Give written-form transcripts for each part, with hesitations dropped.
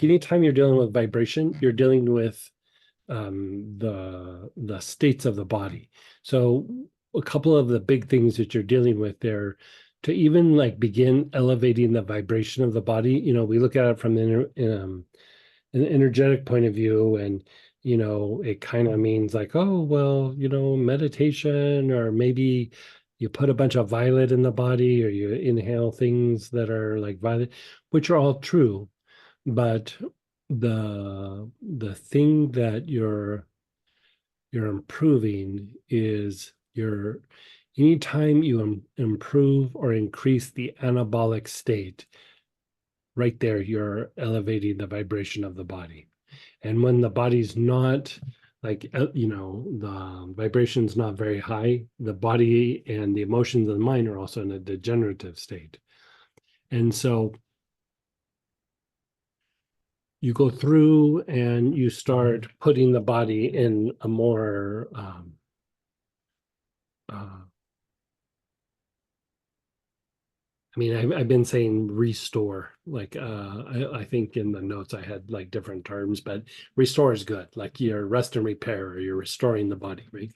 anytime you're dealing with vibration, you're dealing with the states of the body. So a couple of the big things that you're dealing with there, to even like begin elevating the vibration of the body, we look at it from an energetic point of view, and it kind of means like, oh well, meditation, or maybe you put a bunch of violet in the body, or you inhale things that are like violet, which are all true. But the thing that you're improving is your anytime you improve or increase the anabolic state, right there you're elevating the vibration of the body. And when the body's not like, the vibration's not very high, the body and the emotions of the mind are also in a degenerative state. And so you go through and you start putting the body in a more uh, I mean, I've been saying restore. Like, I think in the notes I had like different terms, but restore is good. Like you're rest and repair, or you're restoring the body, right?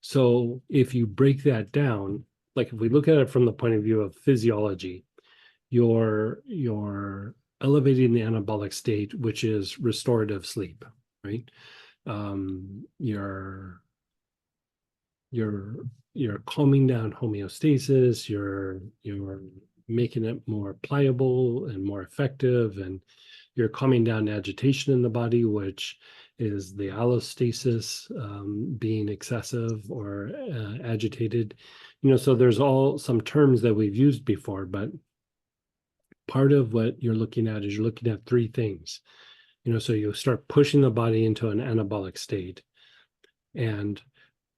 So if you break that down, like if we look at it from the point of view of physiology, you're elevating the anabolic state, which is restorative sleep, right? You're you're you're calming down homeostasis, you're making it more pliable and more effective, and you're calming down agitation in the body, which is the allostasis, being excessive or agitated. So there's all some terms that we've used before, but part of what you're looking at is you're looking at three things. So you start pushing the body into an anabolic state, and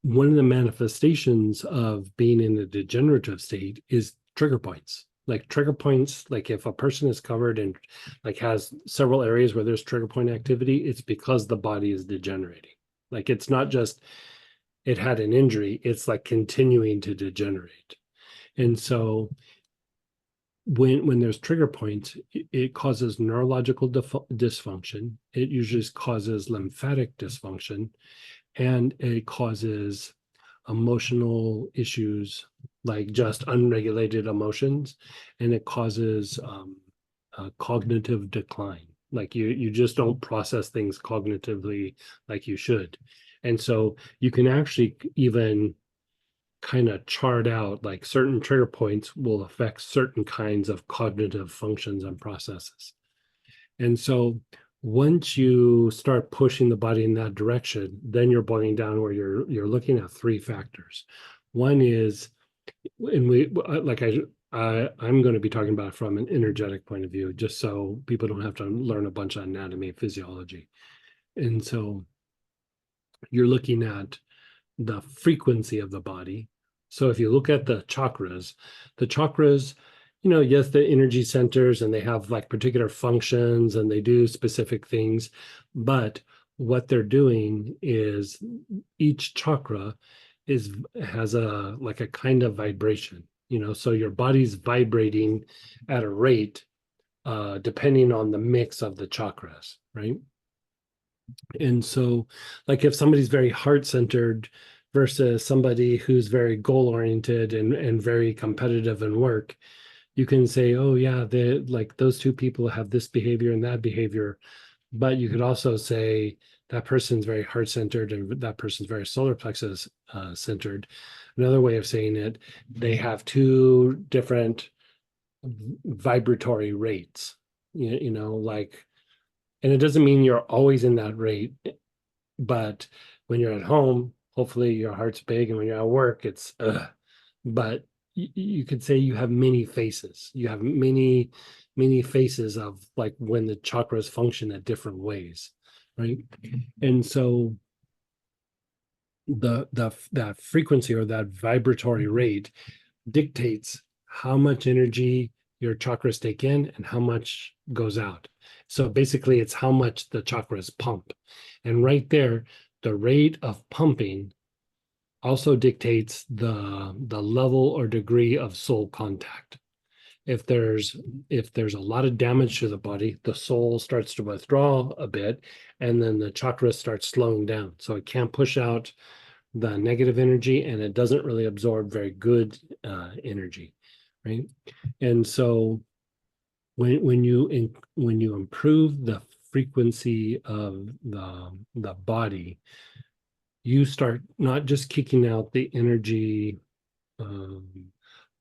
one of the manifestations of being in a degenerative state is trigger points. Like trigger points, like if a person is covered and like has several areas where there's trigger point activity, it's because the body is degenerating. Like it's not just it had an injury, it's like continuing to degenerate. And so when there's trigger points, it causes neurological dysfunction. It usually causes lymphatic dysfunction, and it causes emotional issues, like just unregulated emotions, and it causes cognitive decline. Like you just don't process things cognitively like you should. And so you can actually even kind of chart out like certain trigger points will affect certain kinds of cognitive functions and processes. And so once you start pushing the body in that direction, then you're boiling down where you're looking at three factors. One is, and I'm going to be talking about it from an energetic point of view, just so people don't have to learn a bunch of anatomy and physiology. And so you're looking at the frequency of the body. So if you look at the chakras, yes, the energy centers, and they have like particular functions and they do specific things, but what they're doing is each chakra has a like a kind of vibration, so your body's vibrating at a rate depending on the mix of the chakras, right? And so, like if somebody's very heart centered versus somebody who's very goal oriented and very competitive in work, you can say, oh, yeah, they like those two people have this behavior and that behavior. But you could also say that person's very heart centered and that person's very solar plexus centered. Another way of saying it, they have two different vibratory rates, like, and it doesn't mean you're always in that rate, but when you're at home, hopefully your heart's big, and when you're at work, it's but you could say you have many faces. You have many faces of like when the chakras function at different ways, right? And so the that frequency or that vibratory rate dictates how much energy your chakras take in and how much goes out. So basically, it's how much the chakras pump. And right there, the rate of pumping also dictates the level or degree of soul contact. if there's a lot of damage to the body, the soul starts to withdraw a bit, and then the chakra starts slowing down. So it can't push out the negative energy, and it doesn't really absorb very good energy, right? And so when you improve the frequency of the body, you start not just kicking out the energy um,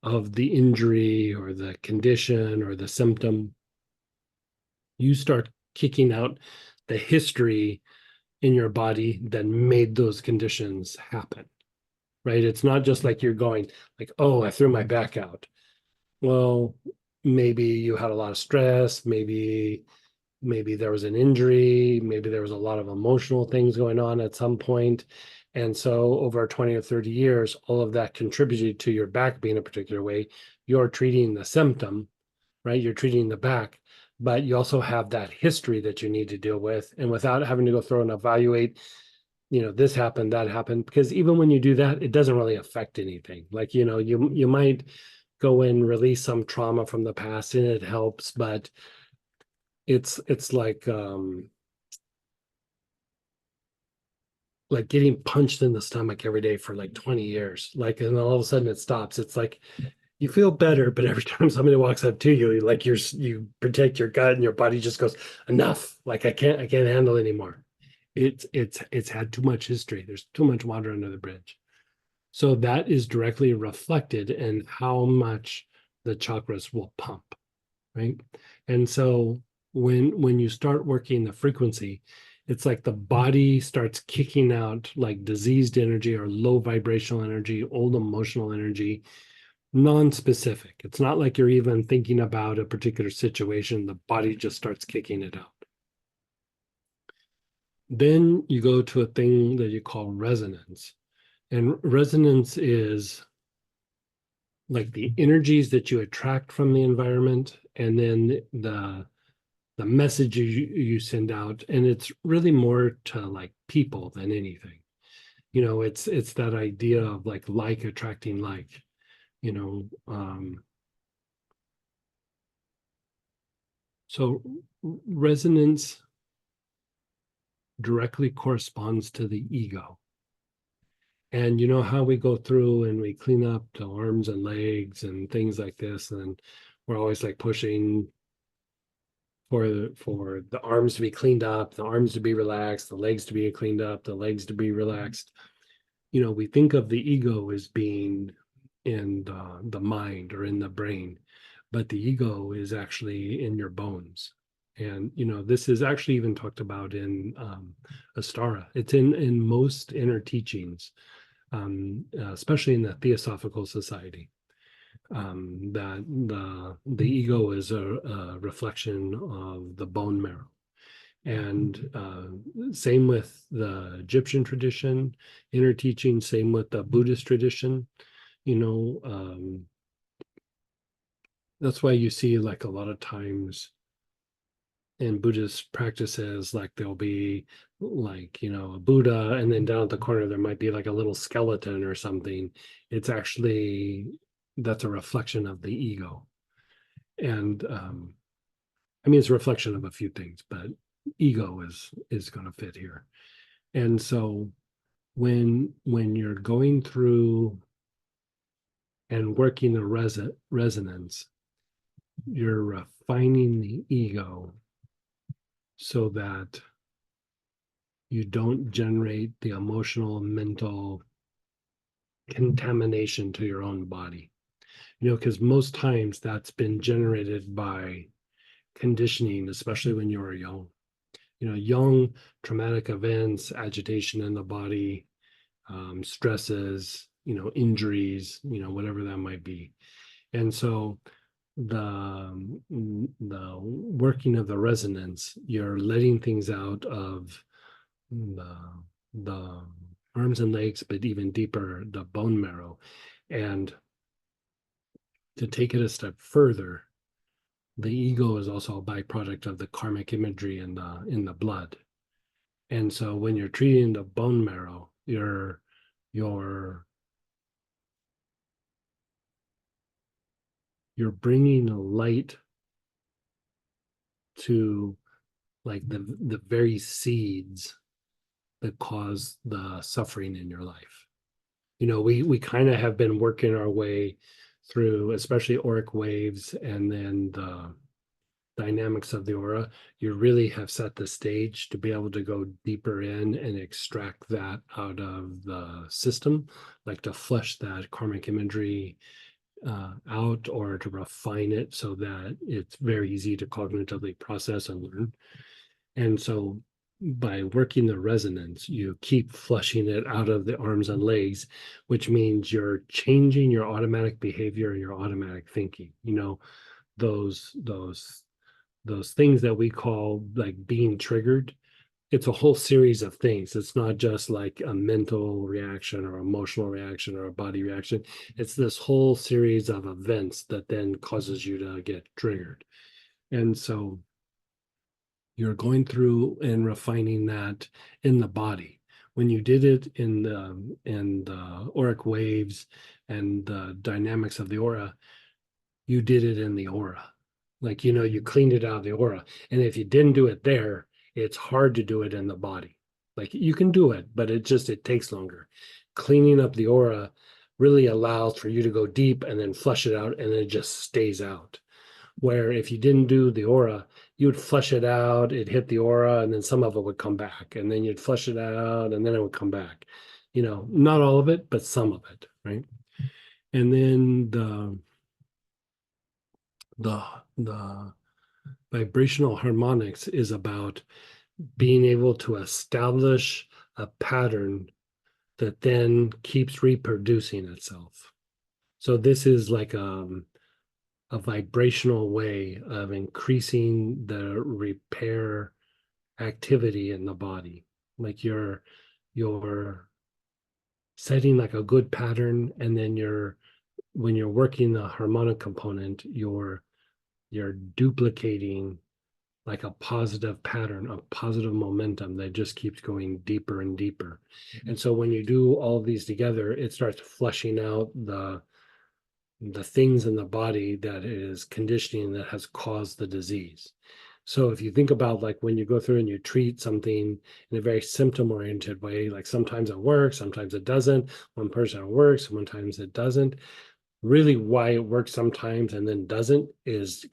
of the injury or the condition or the symptom. You start kicking out the history in your body that made those conditions happen, right? It's not just like you're going like, oh, I threw my back out. Well, maybe you had a lot of stress, maybe there was an injury, maybe there was a lot of emotional things going on at some point. And so over 20 or 30 years, all of that contributed to your back being a particular way. You're treating the symptom, right? You're treating the back, but you also have that history that you need to deal with. And without having to go through and evaluate, this happened, that happened, because even when you do that, it doesn't really affect anything. Like, you might go and release some trauma from the past and it helps, but it's like getting punched in the stomach every day for like 20 years. Like, and all of a sudden it stops. It's like you feel better, but every time somebody walks up to you, like you protect your gut and your body just goes, enough. Like I can't handle anymore. It's had too much history. There's too much water under the bridge. So that is directly reflected in how much the chakras will pump, right? And so when you start working the frequency, it's like the body starts kicking out like diseased energy or low vibrational energy, old emotional energy, non-specific. It's not like you're even thinking about a particular situation. The body just starts kicking it out. Then you go to a thing that you call resonance. And resonance is like the energies that you attract from the environment, and then the message you send out. And it's really more to like people than anything. It's that idea of like attracting like, you know. So resonance directly corresponds to the ego. And you know how we go through and we clean up the arms and legs and things like this, and we're always like pushing for the arms to be cleaned up, the arms to be relaxed, the legs to be cleaned up, the legs to be relaxed. We think of the ego as being in the mind or in the brain, but the ego is actually in your bones. And this is actually even talked about in Astara. It's in most inner teachings, especially in the Theosophical Society, that the ego is a reflection of the bone marrow. And same with the Egyptian tradition, inner teaching, same with the Buddhist tradition. That's why you see like a lot of times in Buddhist practices, like there'll be like, a Buddha, and then down at the corner, there might be like a little skeleton or something. It's actually, that's a reflection of the ego. And I mean, it's a reflection of a few things, but ego is going to fit here. And so when you're going through and working the resonance, you're refining the ego so that you don't generate the emotional, mental contamination to your own body. Because most times that's been generated by conditioning, especially when you were young. Young traumatic events, agitation in the body, stresses, injuries, whatever that might be. And so the working of the resonance, you're letting things out of the arms and legs, but even deeper, the bone marrow. And to take it a step further, the ego is also a byproduct of the karmic imagery in the blood. And so when you're treating the bone marrow, you're you're bringing a light to like the very seeds that cause the suffering in your life. We kind of have been working our way through, especially auric waves and then the dynamics of the aura. You really have set the stage to be able to go deeper in and extract that out of the system, like to flesh that karmic imagery out, or to refine it so that it's very easy to cognitively process and learn. And so by working the resonance, you keep flushing it out of the arms and legs, which means you're changing your automatic behavior and your automatic thinking. Those things that we call like being triggered. It's a whole series of things. It's not just like a mental reaction or emotional reaction or a body reaction. It's this whole series of events that then causes you to get triggered. And so you're going through and refining that in the body. When you did it in the auric waves and the dynamics of the aura, you did it in the aura. Like, you cleaned it out of the aura. And if you didn't do it there, it's hard to do it in the body. Like, you can do it, but it takes longer. Cleaning up the aura really allows for you to go deep and then flush it out, and it just stays out. Where if you didn't do the aura, you would flush it out, it'd hit the aura, and then some of it would come back. And then you'd flush it out, and then it would come back. Not all of it, but some of it, right? And then the vibrational harmonics is about being able to establish a pattern that then keeps reproducing itself. So this is like a vibrational way of increasing the repair activity in the body. Like you're setting like a good pattern, and then when you're working the harmonic component, you're duplicating like a positive pattern, a positive momentum that just keeps going deeper and deeper. And so when you do all of these together, it starts flushing out the things in the body that is conditioning that has caused the disease. So if you think about like when you go through and you treat something in a very symptom oriented way, like sometimes it works, sometimes it doesn't. One person it works, sometimes it doesn't. Really, why it works sometimes and then doesn't is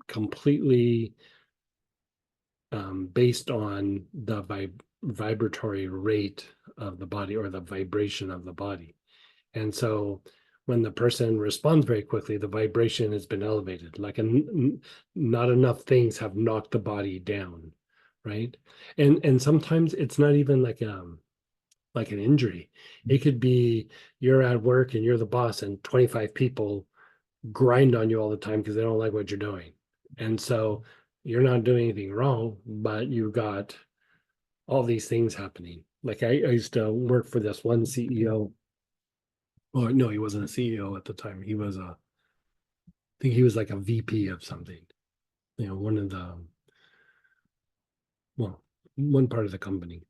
completely based on the vibratory rate of the body, or the vibration of the body. And so when the person responds very quickly, the vibration has been elevated, like not enough things have knocked the body down, right? And sometimes it's not even like an injury. It could be you're at work and you're the boss, and 25 people grind on you all the time because they don't like what you're doing. And so you're not doing anything wrong, but you got all these things happening. Like I used to work for this one CEO. Well, no, he wasn't a CEO at the time. I think he was like a VP of something. One of well, one part of the company.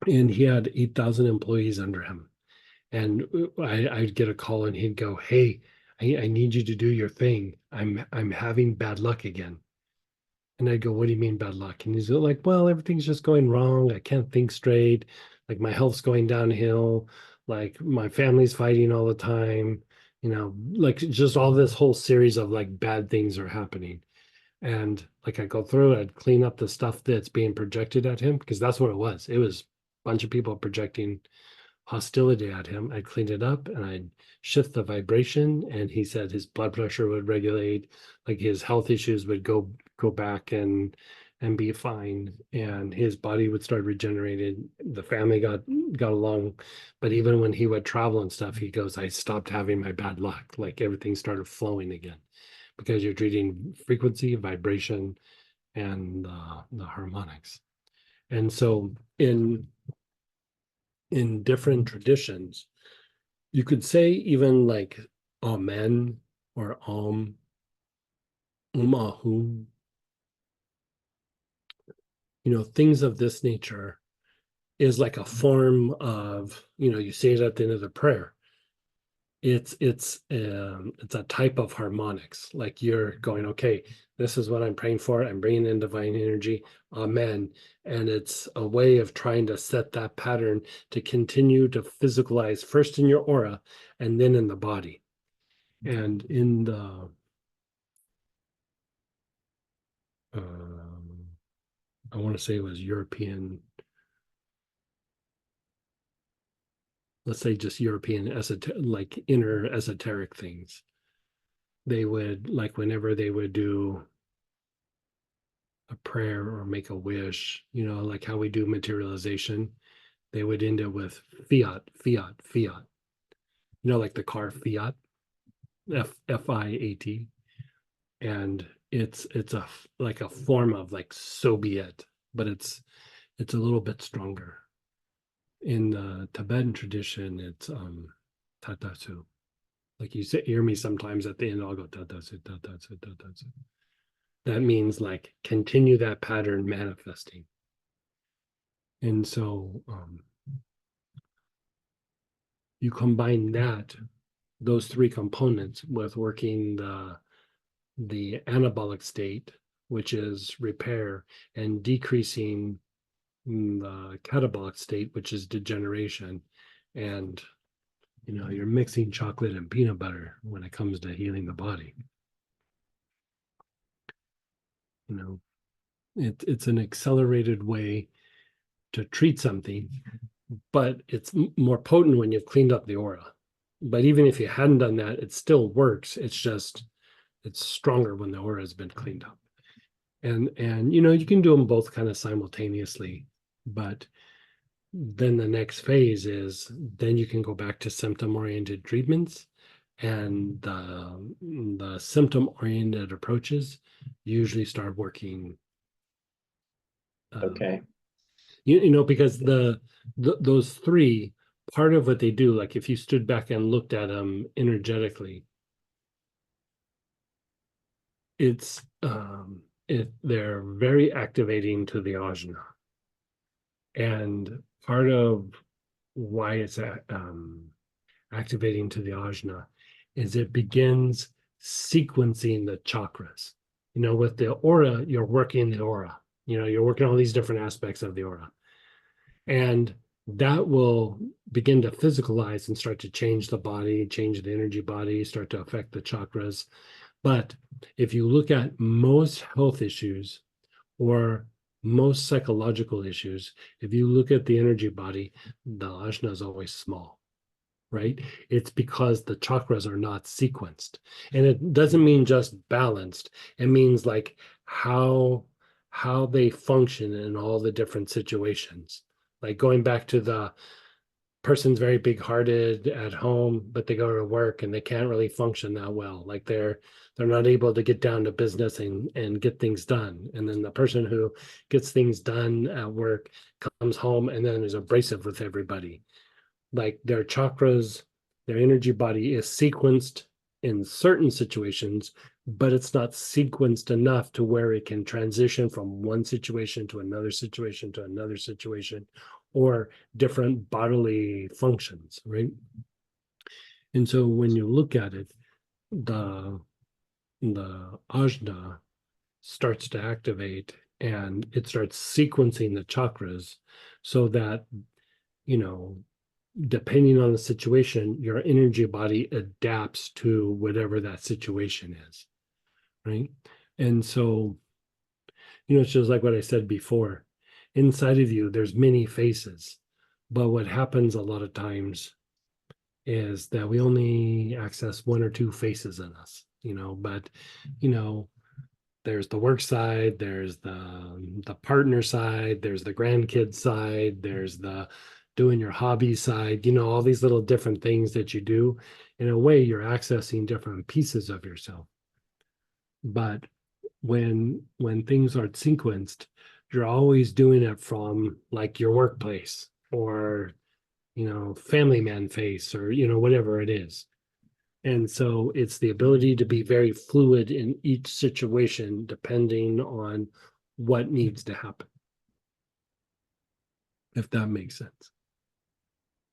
And he had 8,000 employees under him. And I'd get a call and he'd go, "Hey, I need you to do your thing. I'm having bad luck again." And I'd go, "What do you mean bad luck?" And he's like, "Well, everything's just going wrong. I can't think straight. Like my health's going downhill. Like my family's fighting all the time. Like just all this whole series of like bad things are happening." And like I go through, I'd clean up the stuff that's being projected at him, because that's what it was. It was a bunch of people projecting hostility at him. I'd clean it up and I'd shift the vibration, and he said his blood pressure would regulate, like his health issues would go back and be fine, and his body would start regenerating. The family got along, but even when he would travel and stuff, he goes, "I stopped having my bad luck. Like everything started flowing again." Because you're treating frequency, vibration, and the harmonics. And so in different traditions, you could say even like amen or ahum, things of this nature is like a form of, you say it at the end of the prayer. it's a type of harmonics. Like you're going, okay, this is what I'm praying for. I'm bringing in divine energy. Amen. And it's a way of trying to set that pattern to continue to physicalize first in your aura and then in the body. And in the I want to say it was European, let's say just European like inner esoteric things. They would, like, whenever they would do a prayer or make a wish, like how we do materialization, they would end it with fiat, fiat, fiat. Like the car Fiat, Fiat, and it's a like a form of like so be it, but it's a little bit stronger. In the Tibetan tradition, it's tatatsu. Like you hear me sometimes at the end, I'll go tatatsu, tatatsu, tatatsu. That means like continue that pattern manifesting. And so you combine those three components with working the anabolic state, which is repair, and decreasing the catabolic state, which is degeneration. And you're mixing chocolate and peanut butter when it comes to healing the body. It's an accelerated way to treat something, but it's more potent when you've cleaned up the aura. But even if you hadn't done that, it still works. It's stronger when the aura has been cleaned up. And you can do them both kind of simultaneously, but then the next phase is then you can go back to symptom-oriented treatments, and the symptom-oriented approaches usually start working. Okay. Because those three, part of what they do, like if you stood back and looked at them energetically, they're very activating to the ajna. And part of why it's activating to the ajna is it begins sequencing the chakras. With the aura, you're working the aura. You're working all these different aspects of the aura. And that will begin to physicalize and start to change the body, change the energy body, start to affect the chakras. But if you look at most health issues or most psychological issues, if you look at the energy body, the ajna is always small, right? It's because the chakras are not sequenced. And it doesn't mean just balanced. It means like how they function in all the different situations. Like going back to the person's very big-hearted at home, but they go to work and they can't really function that well. Like they're not able to get down to business and get things done. And then the person who gets things done at work comes home and then is abrasive with everybody. Like their chakras, their energy body is sequenced in certain situations, but it's not sequenced enough to where it can transition from one situation to another situation to another situation, or different bodily functions, right? And so when you look at it, the ajna starts to activate and it starts sequencing the chakras so that, depending on the situation, your energy body adapts to whatever that situation is, right? And so, it's just like what I said before. Inside of you, there's many faces, but what happens a lot of times is that we only access one or two faces in us, but, there's the work side, there's the partner side, there's the grandkid side, there's the doing your hobby side, all these little different things that you do. In a way, you're accessing different pieces of yourself. But when things aren't sequenced, you're always doing it from like your workplace or family man face or whatever it is. And so it's the ability to be very fluid in each situation depending on what needs to happen, if that makes sense.